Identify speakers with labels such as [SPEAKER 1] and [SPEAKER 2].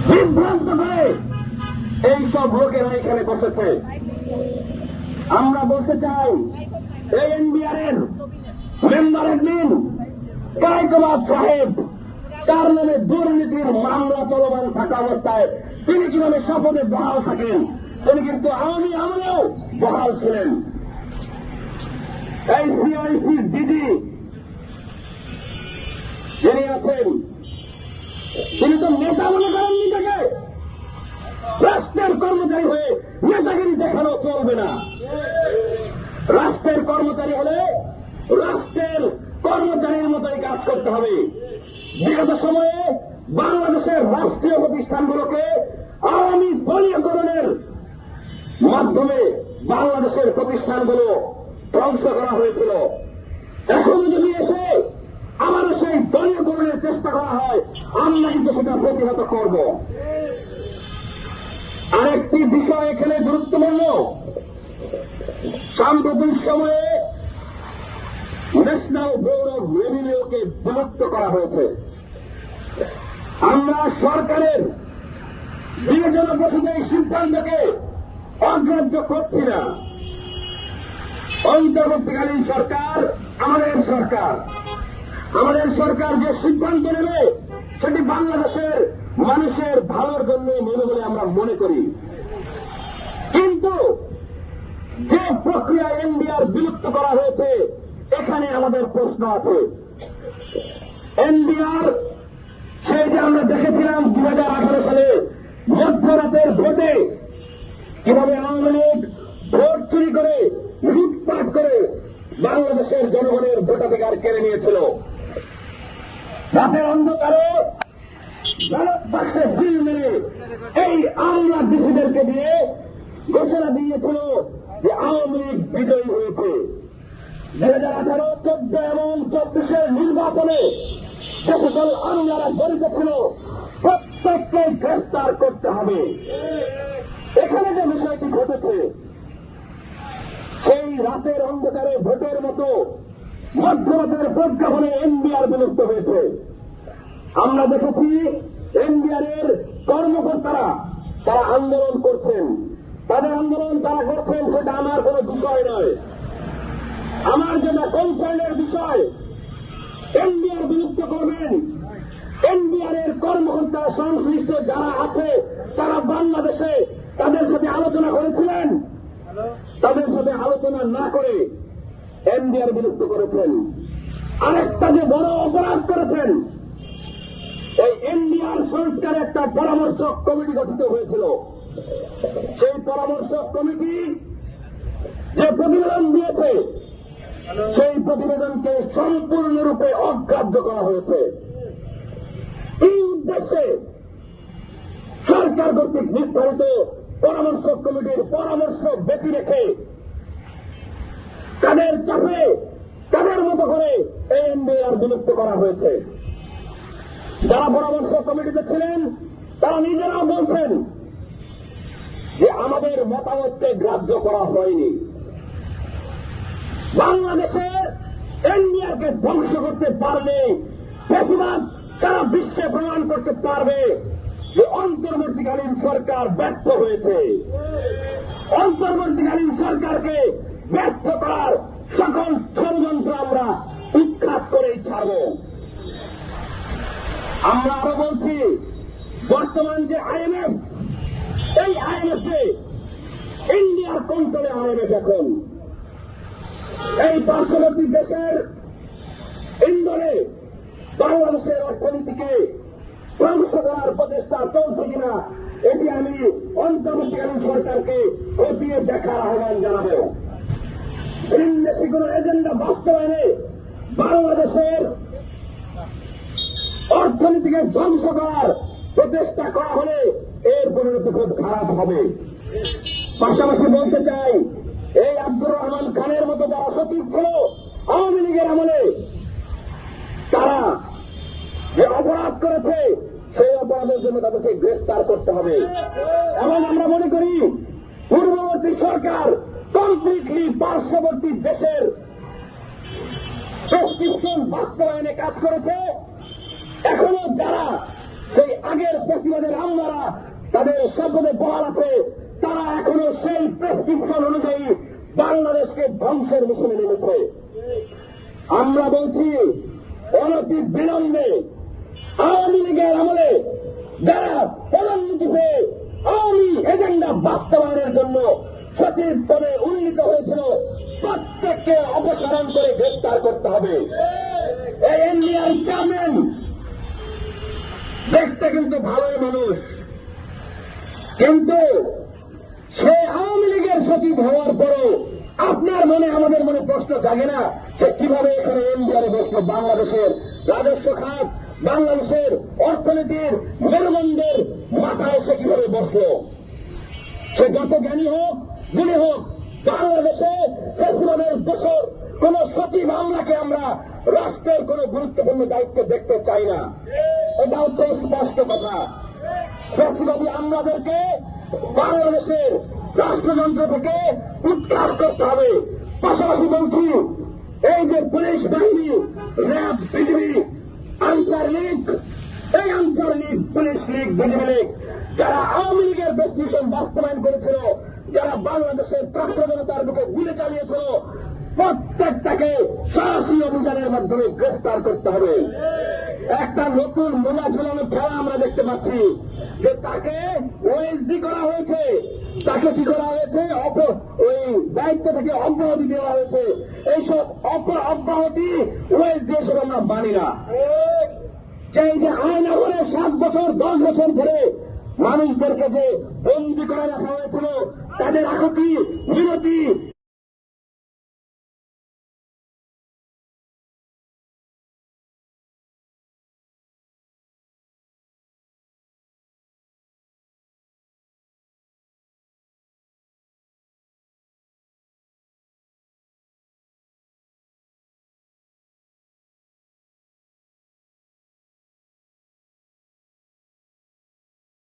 [SPEAKER 1] বিভ্রান্ত করে এইসব লোকেরা এখানে বসেছে। আমরা বলতে চাই, এই এনবিআর মেম্বার অ্যাডমিন কায়কোবাদ সাহেব, তার নামে দুর্নীতির মামলা চলমান থাকা অবস্থায় তিনি কিভাবে শপথে বহাল থাকেন? তিনি কিন্তু আওয়ামী আমলেও বহাল ছিলেন। এই সিআইসি ডিজি যিনি আছেন, তিনি তো নেতা মনে করেন নিজেকে। রাষ্ট্রের কর্মচারী হয়ে নেতাগিরি দেখানো চলবে না। রাষ্ট্রের কর্মচারী হলে রাষ্ট্রের কর্মচারীর মতোই কাজ করতে হবে। বিগত সময়ে বাংলাদেশের রাষ্ট্রীয় প্রতিষ্ঠানগুলোকে আওয়ামী দলীয়করণের মাধ্যমে বাংলাদেশের প্রতিষ্ঠানগুলো ধ্বংস করা হয়েছিল। এখনো যদি এসে আবারও সেই দলীয়করণের চেষ্টা করা হয়, আমরা কিন্তু সেটা প্রতিহত করব। আরেকটি বিষয় এখানে গুরুত্বপূর্ণ, সাম্প্রতিক সময়ে ন্যাশনাল বোর্ড অব রেভিনিউকে বিলুপ্ত করা হয়েছে। আমরা সরকারের বিবেচনা প্রসূত এই সিদ্ধান্তকে অগ্রাহ্য করছি না। অন্তর্বর্তীকালীন সরকার আমাদের সরকার যে সিদ্ধান্ত নেবে সেটি বাংলাদেশের মানুষের ভালোর জন্য নেবে বলে আমরা মনে করি। কিন্তু যে প্রক্রিয়া এনবিআর বিলুপ্ত করা হয়েছে, এখানে আমাদের প্রশ্ন আছে। এনবিআর সেই যে আমরা দেখেছিলাম 2018 সালে মধ্যরাতের ভোটে কিভাবে আওয়ামী লীগ ভোট চুরি করে, লুটপাট করে বাংলাদেশের জনগণের ভোটাধিকার কেড়ে নিয়েছিল। রাতের অন্ধকারে ব্যালট বাক্সে ঢিল মেরে এই আমলা ডিসিদেরকে দিয়ে ঘোষণা দিয়েছিল যে আওয়ামী লীগ বিজয়ী হয়েছে। 2018, 14 এবং 24 নির্বাচনে যে সকল আমলারা জড়িত ছিল প্রত্যেককে গ্রেফতার করতে হবে। এখানে যে বিষয়টি ঘটেছে, সেই রাতের অন্ধকারে ভোটের মতো মধ্যরাতের প্রজ্ঞাপনে এনবিআর বিলুপ্ত হয়েছে। আমরা দেখেছি এনবিআর এর কর্মকর্তারা তারা আন্দোলন করছেন। তাদের আন্দোলন তারা করছেন, সেটা আমার কোনো বিষয় নয়। আমার যেটা কনসার্নের বিষয়, এনবিআর বিলুপ্ত করবেন। এনবিআর এর কর্মকর্তা সংশ্লিষ্ট যারা আছে তারা বাংলাদেশে তাদের সাথে আলোচনা করেছিলেন। তাদের সাথে আলোচনা না করে এনবিআর বিলুপ্ত করেছেন। আরেকটা যে বড় অপরাধ করেছেন, এই এনবিআর সংস্কারে একটা পরামর্শক কমিটি গঠিত হয়েছিল। সেই পরামর্শক কমিটি যে প্রতিবেদন দিয়েছে, সেই প্রতিবেদনকে সম্পূর্ণরূপে অগ্রাহ্য করা হয়েছে। এই উদ্দেশ্যে সরকার কর্তৃক নির্ধারিত পরামর্শক কমিটির পরামর্শ ব্যতি রেখে তাদের চাপে তাদের মতো করে এই এনবিআর বিলুপ্ত করা হয়েছে। যারা পরামর্শক কমিটিতে ছিলেন তারা নিজেরাও বলছেন যে আমাদের মতামতকে গ্রাহ্য করা হয়নি। বাংলাদেশের এনবিআরকে ধ্বংস করতে পারলে বেশিরভাগ সারা বিশ্বে প্রমাণ করতে পারবে যে অন্তর্বর্তীকালীন সরকার ব্যর্থ হয়েছে। অন্তর্বর্তীকালীন সরকারকে ব্যর্থ করার সকল ষড়যন্ত্র আমরা উৎখাত করেই ছাড়ব। আমরা আরো বলছি, বর্তমান যে আইএমএফ, এই আইএমএফে ইন্ডিয়ার কন্ট্রোলে আইএমএফ এখন এই পার্শ্ববর্তী দেশের ইন্দোরে বাংলাদেশের অর্থনীতিকে ধ্বংস করার প্রচেষ্টা চলছে কিনা, এটি আমি অন্তর্বর্তীকালীন সরকারকে খতিয়ে দেখার আহ্বান জানাবো। ভিনদেশী কোন এজেন্ডা বাস্তবায়নে বাংলাদেশের অর্থনীতিকে ধ্বংস করার প্রচেষ্টা করা হলে এর পরিণতি খুব খারাপ হবে। পাশাপাশি বলতে চাই, এই আব্দুর রহমান খানের মতো যারা সচিব ছিল আওয়ামী লীগের আমলে, তারা যে অপরাধ করেছে সেই অপরাধের জন্য তাদেরকে গ্রেফতার করতে হবে। এবং আমরা মনে করি পূর্ববর্তী সরকার কমপ্লিটলি পার্শ্ববর্তী দেশের প্রেসক্রিপশন বাস্তবায়নে কাজ করেছে। এখনো যারা সেই আগের ফেসিবাদের আমলারা তাদের শপথে বহাল আছে, তারা এখনো সেই প্রেসক্রিপশন অনুযায়ী বাংলাদেশকে ধ্বংসের মিশনে নেমেছে। আমরা বলছি অনতি বিলম্বে আওয়ামী লীগের আমলে যারা প্রধানমন্ত্রী পেয়ে আওয়ামী এজেন্ডা বাস্তবায়নের জন্য সচিব পদে উন্নীত হয়েছিল, প্রত্যেককে অপসারণ করে গ্রেফতার করতে হবে। এই এনবিআর চেয়ারম্যান দেখতে কিন্তু ভালোই মানুষ, কিন্তু সে আওয়ামী লীগের সচিব হওয়ার পরও আপনার মনে আমাদের মনে প্রশ্ন জাগে না সে কিভাবে এখানে এনবিআরে বসলো? বাংলাদেশের রাজস্ব খাত, বাংলাদেশের অর্থনীতির মেরুদণ্ডের মাথায় সে কিভাবে বসলো? সে যত জ্ঞানী হোক, গুণী হোক, বাংলাদেশে ফেসিবাদের দোষর কোন সচিব আমলাকে আমরা রাষ্ট্রের কোন গুরুত্বপূর্ণ দায়িত্ব দেখতে চাই না। এটা হচ্ছে স্পষ্ট কথা। ফেসিবাদী আমলাদেরকে বাংলাদেশের রাষ্ট্রযন্ত্র থেকে উৎখাত করতে হবে। পাশাপাশি বলছি, এই যে পুলিশ বাহিনী, র্যাব, বিজিবি, আনসার লীগ, এই answer League, police League, BGB League যারা আওয়ামী লীগের প্রেসক্রিপশন বাস্তবায়ন করেছিল, যারা বাংলাদেশের ছাত্র জনতার বুকে গুলি চালিয়েছিল, প্রত্যেকটাকে সরাসরি অভিযানের মাধ্যমে গ্রেফতার করতে হবে। একটা নতুন মোলা ঝুলানো খেলা আমরা দেখতে পাচ্ছি যে তাকে ওএসডি করা হয়েছে, তাকে কি করা হয়েছে, ওই দায়িত্ব থেকে অব্যাহতি দেওয়া হয়েছে। এইসব অব্যাহতি ওএসডি এসব আমরা মানি না। এই যে আয়না করে 7 বছর 10 বছর ধরে মানুষদেরকে যে বন্দি করে রাখা হয়েছিল, তাদের আকুতি মিনতি